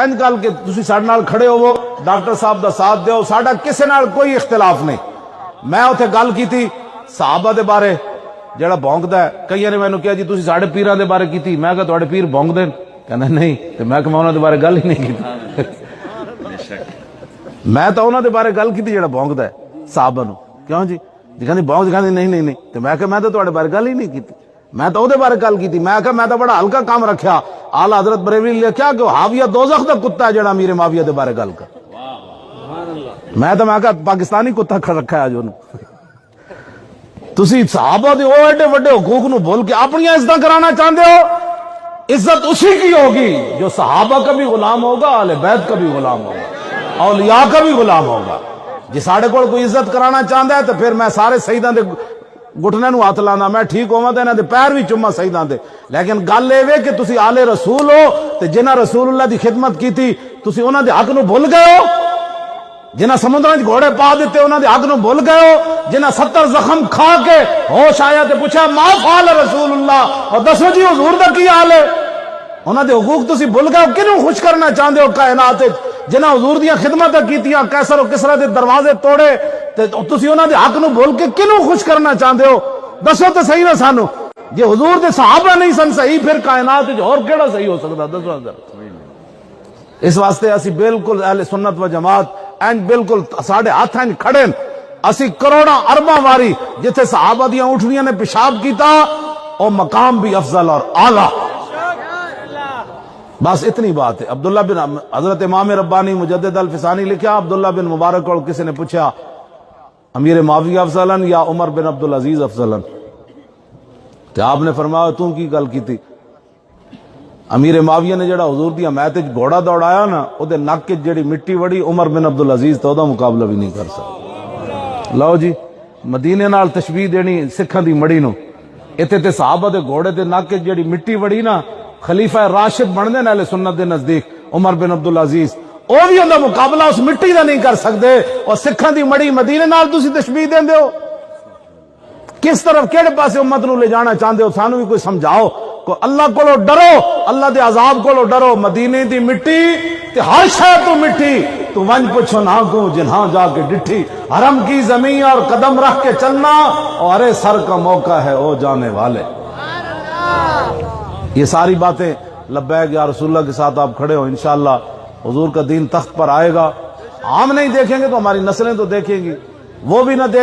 इंज गल के तुसी साडे नाल खड़े होवो, डॉक्टर साहब दा साथ दिओ, साडा किसे नाल कोई इख्तिलाफ नहीं। मैं उत्थे गल कीती सहाबा दे बारे जेड़ा भौंकदा है, कईयां ने मैनू कहा जी तुसी साडे पीरां दे बारे कीती, मैं कहा तुहाडे पीर भौंकदे ने, कहंदा नहीं, ते मैं कहा उन्हां दे बारे गल ही नहीं कीती। मैं तो उन्हां दे बारे गल कीती जेड़ा भौंकदा है सहाबा नू, क्यों जी कहंदी भौंक कहंदी नहीं नहीं नहीं, ते मैं कहा मैं तो तुहाडे बारे गल ही नहीं कीती, मैं तो ਉਹਦੇ बारे गल की। मैं कहा मैं तो बड़ा हल्का काम रखा, आला हजरत बरेलवी ने लिखा कि हाविया दोजख दा कुत्ता है जेड़ा मीर माविया दे बारे गल कर। मैं कहा पाकिस्तानी कुत्ता रखा है जो तुसी सहाबा दे एडे वड्डे हुकूक नू भूल के अपनी इज्जत कराना चाहते हो। इज्जत उसी की होगी जो सहाबा का भी गुलाम होगा, आले बैत का भी गुलाम होगा, औलिया का भी गुलाम होगा। जे साडे कोल कोई इज्जत कराना चाहता है तो फिर मैं सारे शहीदां दे घुटने नू हथ लाना, मैं ठीक होवां ते इन्हां दे पैर भी चुम्मा शहीदां दे। लेकिन गल एह वे कि तुसी आले रसूल हो ते जिन्हां रसूलुल्लाह दी खिदमत कीती तुसी उन्हां दे हक नू भुल गए हो। जिन्हां समुद्रां च घोड़े पा दिते उन्हां दे हक नू भुल गए हो। जिन्हां 70 जख्म खा के होश आया ते पूछा मा फाल रसूलुल्लाह, और दसो जी हुजूर दा की हाल है, उन्हां दे हुकूक तुसी भुल गए हो। किनू खुश करना चाहते हो कायनात विच जिन्हां हुजूर दियां खिदमतां कीतियां, कैसर और किसरा दे दरवाजे तोड़े ते तुसी उन्हां दे हक नू भुल के किनू खुश करना चाहते हो? दसो तो सही ना सानू। जे हुजूर दे सहाबा नहीं सन सही, फिर कायनात विच होर किहड़ा सही हो सकदा? दसो जरा। इस वास्ते असी बिल्कुल अहले सुन्नत व जमात एंड बिल्कुल साडे हाथ एंड खड़े असी करोड़ां अरबां वारी जिथे सहाबा दियां उठनियां ने पेशाब कीता और मकाम भी अफजल और आला। बस इतनी बात है। अब्दुल्ला बिन हजरत इमाम रब्बानी मुजद्दिद अल फिसानी लिखा, अब्दुल्ला बिन मुबारक को किसी ने पूछा अमीर माविया अफजलन या उमर बिन अब्दुल अजीज अफजलन, तो आपने फरमाया तू की गल की थी? अमीर माविया ने जेड़ा हुजूर दी हिमायत विच घोड़ा दौड़ाया ना, ओदे नक विच जेड़ी मिट्टी वड़ी उमर बिन अब्दुल अजीज तो ओदा मुकाबला भी नहीं कर सकदा। लो जी, मदीने नाल तशबीह देनी सिखां दी मड़ी नू, इत्थे ते सहाबा दे घोड़े दे नक विच जेड़ी मिट्टी वड़ी ना, खलीफा राशिद बनदे ने अहले सुन्नत दे नजदीक उमर बिन अब्दुल अजीज, ਉਹ ਵੀ ਉਹਦਾ ਮੁਕਾਬਲਾ ਉਸ ਮਿੱਟੀ ਦਾ ਨਹੀਂ ਕਰ ਸਕਦੇ। और सिखां दी मड़ी मदीने नाल तुसी तशबीह देंदे हो। किस तरफ केड़े पासे उम्मत नू ले जाना चाहते हो? सानू भी कोई समझाओ। को अल्लाह कोलो डरो, अल्लाह दे अजाब कोलो डरो। मदीने दी मिट्टी ते हर शय तो मिट्टी, तू वंज पुछो ना को जिन्हां जाके डिठी। हरम की जमीन और कदम रख के चलना, और अरे सर का मौका है ओ जाने वाले। ये सारी बातें लब्बैक या रसूलुल्लाह के साथ आप खड़े हो, इंशाअल्लाह हुजूर का दीन तख्त पर आएगा। हम नहीं देखेंगे तो हमारी नस्लें तो देखेंगी, वो भी ना देख